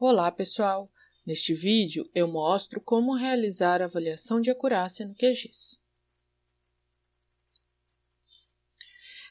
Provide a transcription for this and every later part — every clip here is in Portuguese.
Olá, pessoal! Neste vídeo eu mostro como realizar a avaliação de acurácia no QGIS.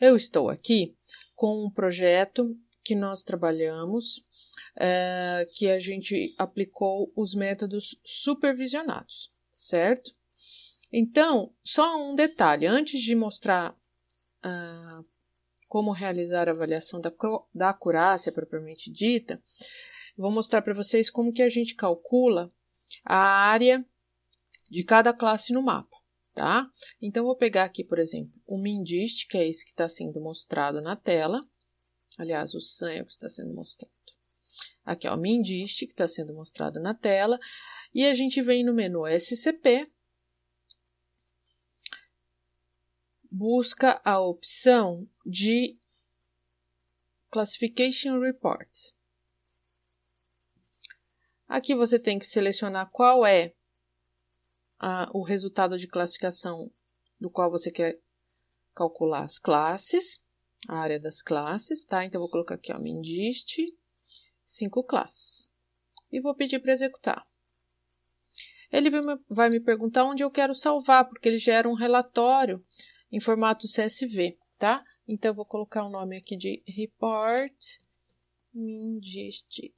Eu estou aqui com um projeto que nós trabalhamos, que a gente aplicou os métodos supervisionados, certo? Então, só um detalhe, antes de mostrar como realizar a avaliação da acurácia propriamente dita, vou mostrar para vocês como que a gente calcula a área de cada classe no mapa, tá? Então, vou pegar aqui, por exemplo, o MinDist, que é esse que está sendo mostrado na tela. Aliás, o SAM é o que está sendo mostrado. Aqui, ó, o MinDist, que está sendo mostrado na tela. E a gente vem no menu SCP, busca a opção de Classification Report. Aqui você tem que selecionar qual é o resultado de classificação do qual você quer calcular as classes, a área das classes, tá? Então, eu vou colocar aqui, ó, MinDist, 5 classes. E vou pedir para executar. Ele vai me perguntar onde eu quero salvar, porque ele gera um relatório em formato CSV, tá? Então, eu vou colocar o nome aqui de Report MinDist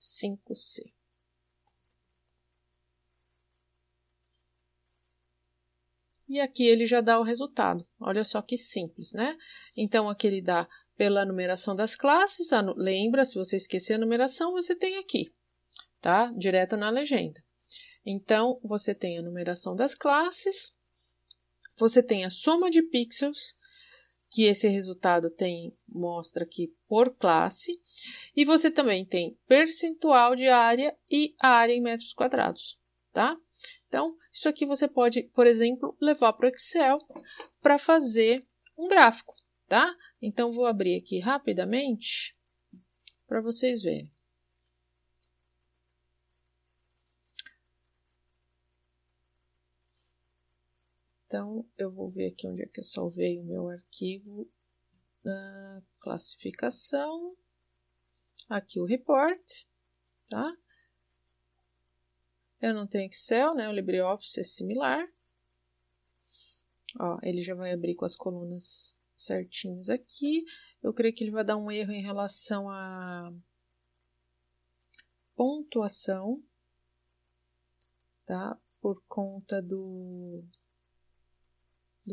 5C. E aqui ele já dá o resultado. Olha só que simples, né? Então, aqui ele dá pela numeração das classes. Lembra, se você esquecer a numeração, você tem aqui, tá? Direto na legenda. Então, você tem a numeração das classes, você tem a soma de pixels, que esse resultado mostra aqui por classe, e você também tem percentual de área e área em metros quadrados, tá? Então, isso aqui você pode, por exemplo, levar para o Excel para fazer um gráfico, tá? Então, vou abrir aqui rapidamente para vocês verem. Então, eu vou ver aqui onde é que eu salvei o meu arquivo da classificação. Aqui o report, tá? Eu não tenho Excel, né? O LibreOffice é similar. Ó, ele já vai abrir com as colunas certinhas aqui. Eu creio que ele vai dar um erro em relação à pontuação, tá? Por conta do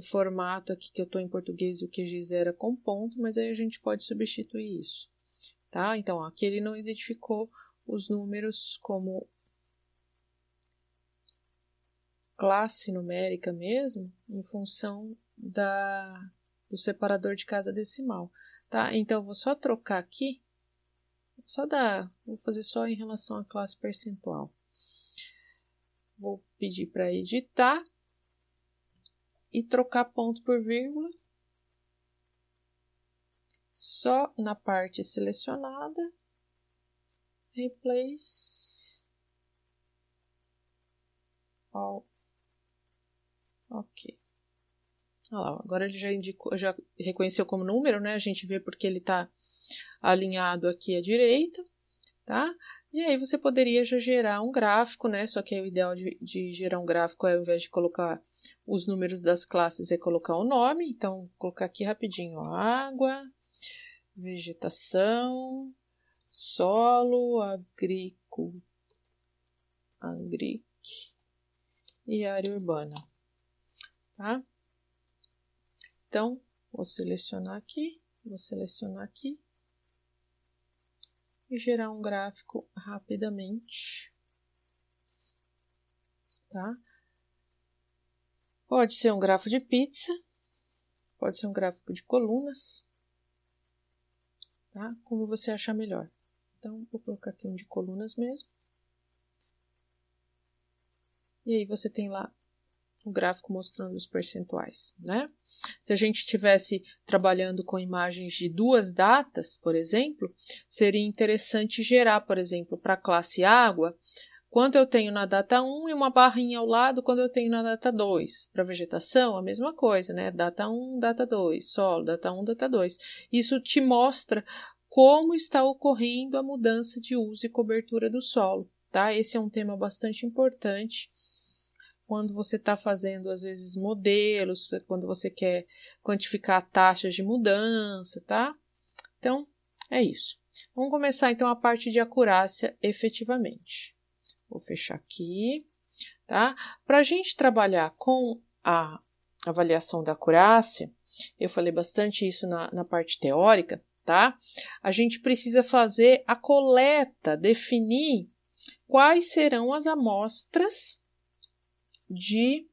formato aqui que eu estou em português e o QGIS era com ponto, mas aí a gente pode substituir isso, tá? Então, ó, aqui ele não identificou os números como classe numérica mesmo, em função do separador de cada decimal, tá? Então, eu vou só trocar aqui, vou fazer só em relação à classe percentual. Vou pedir para editar e trocar ponto por vírgula, só na parte selecionada, replace, all. Ok. Olha lá, agora ele já reconheceu como número, né? A gente vê porque ele está alinhado aqui à direita, tá? E aí você poderia já gerar um gráfico, né? Só que aí o ideal de gerar um gráfico é, ao invés de colocar os números das classes, é colocar o nome. Então, vou colocar aqui rapidinho, ó, água, vegetação, solo, e área urbana, tá? Então, vou selecionar aqui e gerar um gráfico rapidamente, tá? Pode ser um gráfico de pizza, pode ser um gráfico de colunas, tá? Como você achar melhor. Então, vou colocar aqui um de colunas mesmo. E aí você tem lá o gráfico mostrando os percentuais, né? Se a gente estivesse trabalhando com imagens de duas datas, por exemplo, seria interessante gerar, por exemplo, para a classe água, quanto eu tenho na data 1 e uma barrinha ao lado quando eu tenho na data 2. Para vegetação, a mesma coisa, né? Data 1, data 2, solo, data 1, data 2. Isso te mostra como está ocorrendo a mudança de uso e cobertura do solo, tá? Esse é um tema bastante importante quando você está fazendo, às vezes, modelos, quando você quer quantificar taxas de mudança, tá? Então, é isso. Vamos começar, então, a parte de acurácia efetivamente. Vou fechar aqui, tá? Para a gente trabalhar com a avaliação da acurácia, eu falei bastante isso na parte teórica, tá? A gente precisa fazer a coleta, definir quais serão as amostras de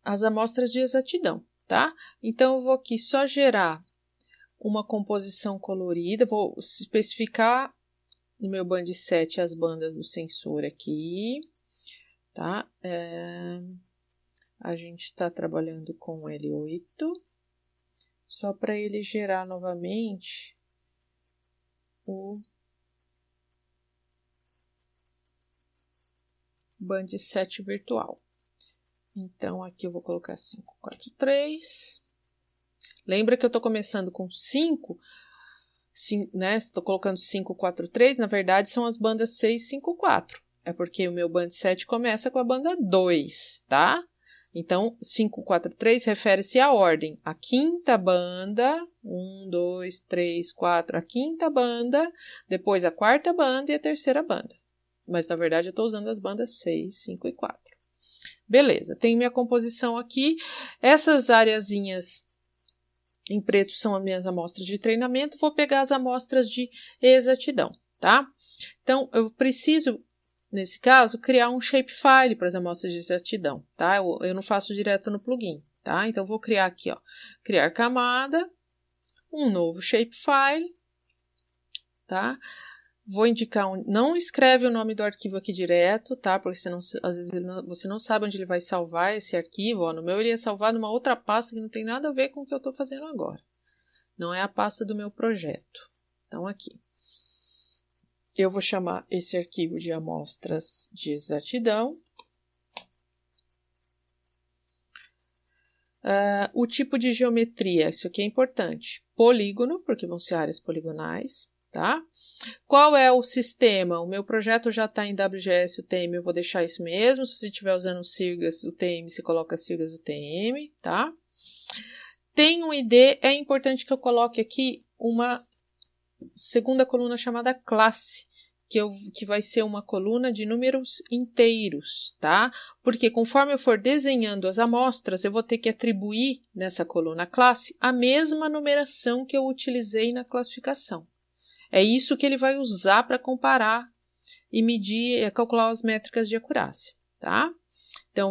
as amostras de exatidão, tá? Então, eu vou aqui só gerar uma composição colorida, vou especificar no meu band 7 as bandas do sensor aqui, tá? A gente está trabalhando com L8, só para ele gerar novamente o band 7 virtual. Então, aqui eu vou colocar 543. Lembra que eu estou começando com 5, né? Estou colocando 543, na verdade são as bandas 6, 5, 4. É porque o meu band 7 começa com a banda 2, tá? Então, 543 refere-se à ordem. A quinta banda, 1, 2, 3, 4, a quinta banda, depois a quarta banda e a terceira banda. Mas, na verdade, eu estou usando as bandas 6, 5 e 4. Beleza, tenho minha composição aqui. Essas areazinhas em preto são as minhas amostras de treinamento. Vou pegar as amostras de exatidão, tá? Então, eu preciso, nesse caso, criar um shapefile para as amostras de exatidão, tá? Eu não faço direto no plugin, tá? Então, vou criar aqui, ó, criar camada, um novo shapefile, tá? Vou indicar, não escreve o nome do arquivo aqui direto, tá? Porque senão, às vezes você não sabe onde ele vai salvar esse arquivo. Ó, no meu ele ia salvar numa outra pasta que não tem nada a ver com o que eu estou fazendo agora. Não é a pasta do meu projeto. Então, aqui. Eu vou chamar esse arquivo de amostras de exatidão. O tipo de geometria, isso aqui é importante. Polígono, porque vão ser áreas poligonais, tá? Qual é o sistema? O meu projeto já está em WGS UTM, eu vou deixar isso mesmo. Se você estiver usando Sirgas UTM, você coloca Sirgas UTM, tá? Tem um ID, é importante que eu coloque aqui uma segunda coluna chamada classe, que vai ser uma coluna de números inteiros, tá? Porque conforme eu for desenhando as amostras, eu vou ter que atribuir nessa coluna classe a mesma numeração que eu utilizei na classificação. É isso que ele vai usar para comparar e medir, calcular as métricas de acurácia, tá? Então,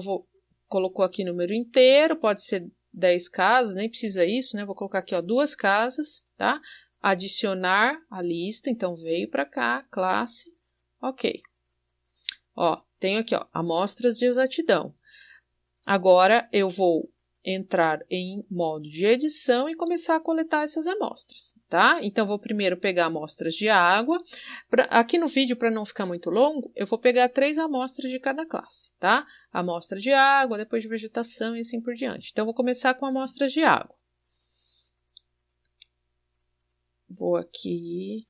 colocou aqui número inteiro, pode ser 10 casas, nem precisa isso, né? Vou colocar aqui, ó, 2 casas, tá? Adicionar a lista, então veio para cá, classe, ok. Ó, tenho aqui, ó, amostras de exatidão. Agora, eu vou entrar em modo de edição e começar a coletar essas amostras, tá? Então, vou primeiro pegar amostras de água. Aqui no vídeo, para não ficar muito longo, eu vou pegar 3 amostras de cada classe, tá? Amostra de água, depois de vegetação e assim por diante. Então, vou começar com amostras de água. Vou aqui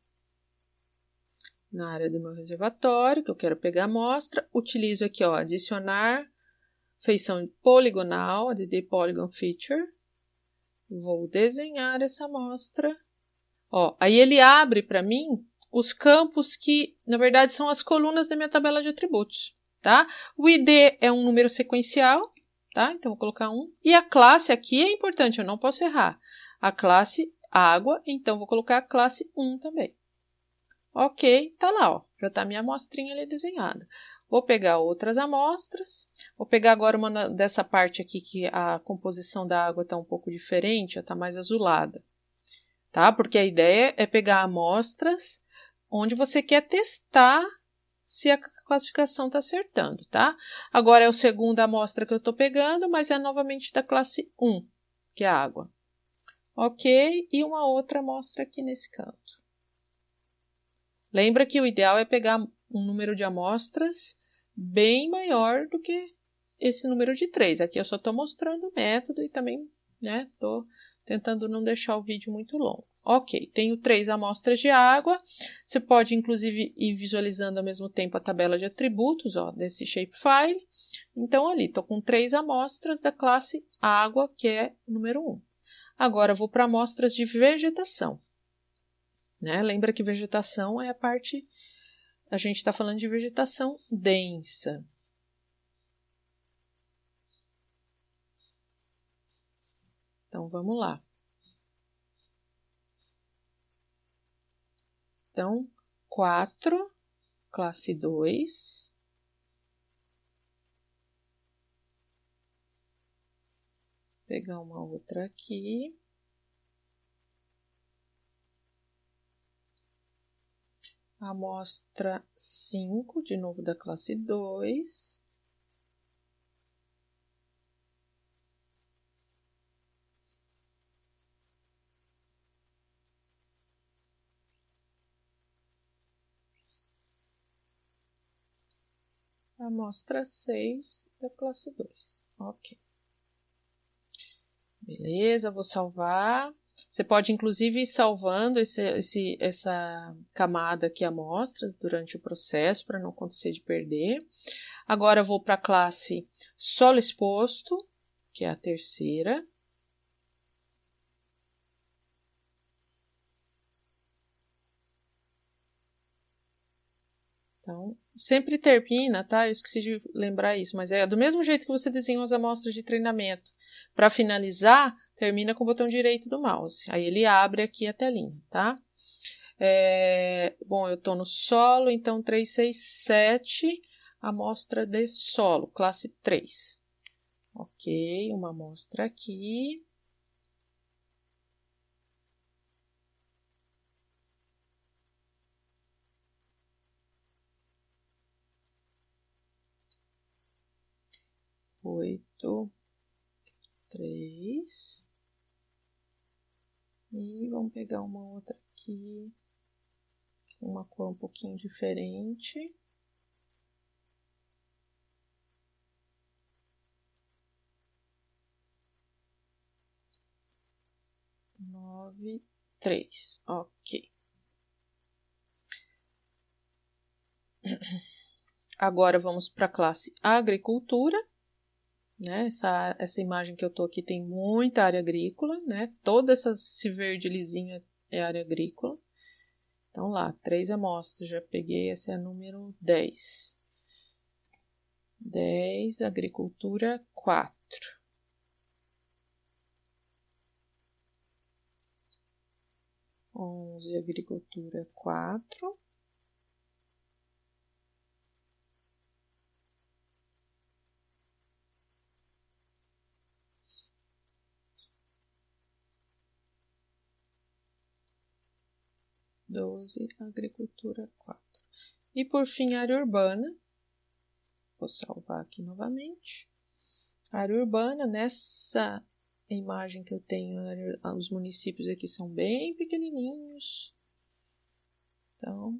na área do meu reservatório, que eu quero pegar a amostra. Utilizo aqui, ó, adicionar feição poligonal, ADD Polygon Feature. Vou desenhar essa amostra. Ó, aí ele abre para mim os campos que, na verdade, são as colunas da minha tabela de atributos, tá? O ID é um número sequencial, tá? Então, vou colocar 1. E a classe aqui é importante, eu não posso errar. A classe água, então, vou colocar a classe 1 também. Ok, tá lá, ó. Já tá minha amostrinha ali desenhada. Vou pegar outras amostras. Vou pegar agora uma dessa parte aqui que a composição da água está um pouco diferente, está mais azulada. Tá? Porque a ideia é pegar amostras onde você quer testar se a classificação está acertando, tá? Agora é a segunda amostra que eu estou pegando, mas é novamente da classe 1, que é a água. Ok, e uma outra amostra aqui nesse canto. Lembra que o ideal é pegar um número de amostras bem maior do que esse número de 3. Aqui eu só estou mostrando o método e também, né, estou tentando não deixar o vídeo muito longo. Ok, tenho 3 amostras de água. Você pode, inclusive, ir visualizando ao mesmo tempo a tabela de atributos, ó, desse shapefile. Então, ali, estou com 3 amostras da classe água, que é o número 1. Agora, eu vou para amostras de vegetação. Né? Lembra que vegetação é a parte... A gente está falando de vegetação densa. Então, vamos lá. Então, 4, classe 2. Pegar uma outra aqui. Amostra 5, de novo da classe 2. Amostra 6 da classe 2. Ok. Beleza, vou salvar. Você pode, inclusive, ir salvando essa camada aqui, amostras, durante o processo, para não acontecer de perder. Agora, eu vou para a classe solo exposto, que é a terceira. Então, sempre termina, tá? Eu esqueci de lembrar isso, mas é do mesmo jeito que você desenhou as amostras de treinamento. Para finalizar, termina com o botão direito do mouse. Aí ele abre aqui a telinha, tá? Bom, eu estou no solo, então 3, 6, 7, amostra de solo, classe 3. Ok, uma amostra aqui. Oito, 3. E vamos pegar uma outra aqui, uma cor um pouquinho diferente. Nove, 3. Ok. Agora vamos para a classe agricultura. Né? Essa imagem que eu estou aqui tem muita área agrícola, né? Toda esse verde lisinho é área agrícola. Então lá, 3 amostras, já peguei, essa é a número 10. 10, agricultura 4. 11, agricultura 4. 12, agricultura 4. E por fim, área urbana. Vou salvar aqui novamente. Área urbana, nessa imagem que eu tenho, os municípios aqui são bem pequenininhos. Então,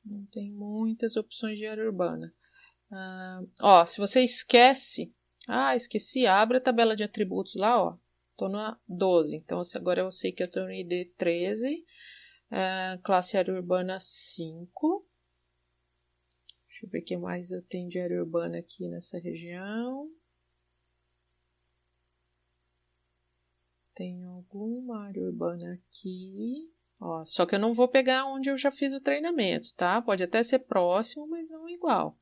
não tem muitas opções de área urbana. Se você esquece... esqueci, abre a tabela de atributos lá, ó. Estou na 12, então agora eu sei que eu estou no ID 13, classe área urbana 5. Deixa eu ver o que mais eu tenho de área urbana aqui nessa região. Tenho alguma área urbana aqui. Ó, só que eu não vou pegar onde eu já fiz o treinamento, tá? Pode até ser próximo, mas não igual.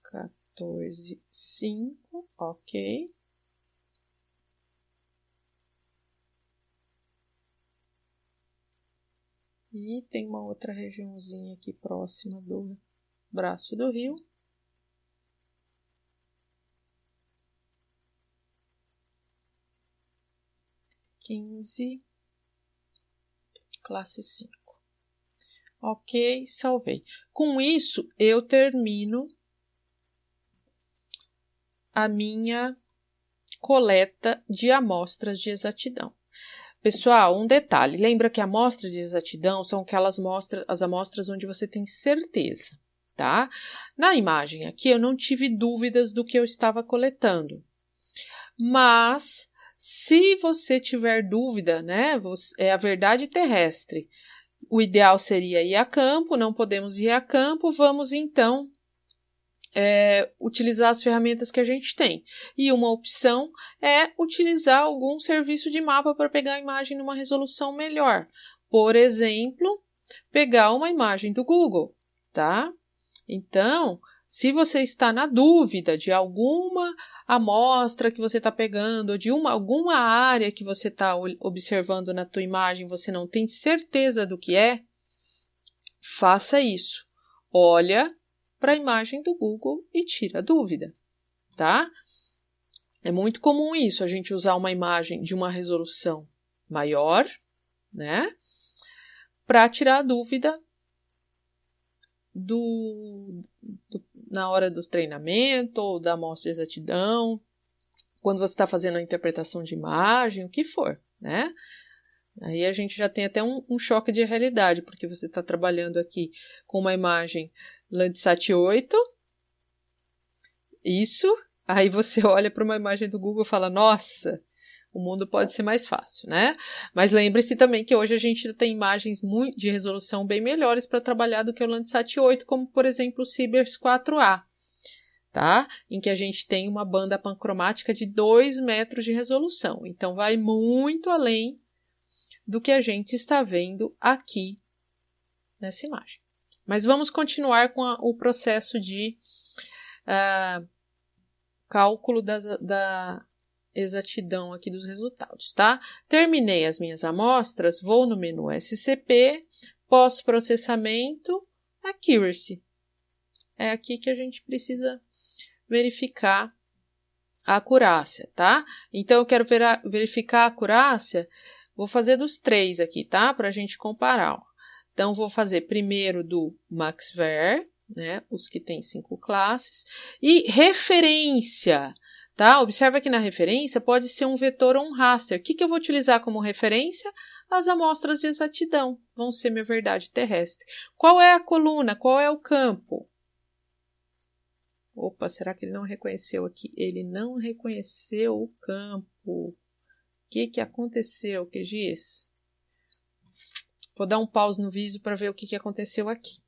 Quatorze, 5, ok. E tem uma outra regiãozinha aqui próxima do braço do rio. 15, classe 5. Ok, salvei. Com isso, eu termino a minha coleta de amostras de exatidão. Pessoal, um detalhe, lembra que amostras de exatidão são aquelas as amostras onde você tem certeza, tá? Na imagem aqui eu não tive dúvidas do que eu estava coletando, mas se você tiver dúvida, né, é a verdade terrestre. O ideal seria ir a campo, não podemos ir a campo, vamos então utilizar as ferramentas que a gente tem. E uma opção é utilizar algum serviço de mapa para pegar a imagem numa resolução melhor. Por exemplo, pegar uma imagem do Google, tá? Então, se você está na dúvida de alguma amostra que você está pegando, ou de alguma área que você está observando na tua imagem, você não tem certeza do que é, faça isso. Olha para a imagem do Google e tira a dúvida, tá? É muito comum isso, a gente usar uma imagem de uma resolução maior, né? Para tirar a dúvida na hora do treinamento ou da amostra de exatidão, quando você está fazendo a interpretação de imagem, o que for, né? Aí a gente já tem até um choque de realidade, porque você está trabalhando aqui com uma imagem Landsat 8, isso, aí você olha para uma imagem do Google e fala, nossa, o mundo pode ser mais fácil, né? Mas lembre-se também que hoje a gente tem imagens de resolução bem melhores para trabalhar do que o Landsat 8, como por exemplo o Cibers 4A, tá? Em que a gente tem uma banda pancromática de 2 metros de resolução. Então vai muito além do que a gente está vendo aqui nessa imagem. Mas vamos continuar com o processo de cálculo da exatidão aqui dos resultados, tá? Terminei as minhas amostras, vou no menu SCP, pós-processamento, Accuracy. É aqui que a gente precisa verificar a acurácia, tá? Então, eu quero verificar a acurácia, vou fazer dos 3 aqui, tá? Para a gente comparar. Ó. Então, vou fazer primeiro do MaxVer, né? Os que tem 5 classes. E referência, tá? Observa que na referência pode ser um vetor ou um raster. O que eu vou utilizar como referência? As amostras de exatidão. Vão ser minha verdade terrestre. Qual é a coluna? Qual é o campo? Opa, será que ele não reconheceu aqui? Ele não reconheceu o campo. O que aconteceu, QGIS? Vou dar um pause no vídeo para ver o que aconteceu aqui.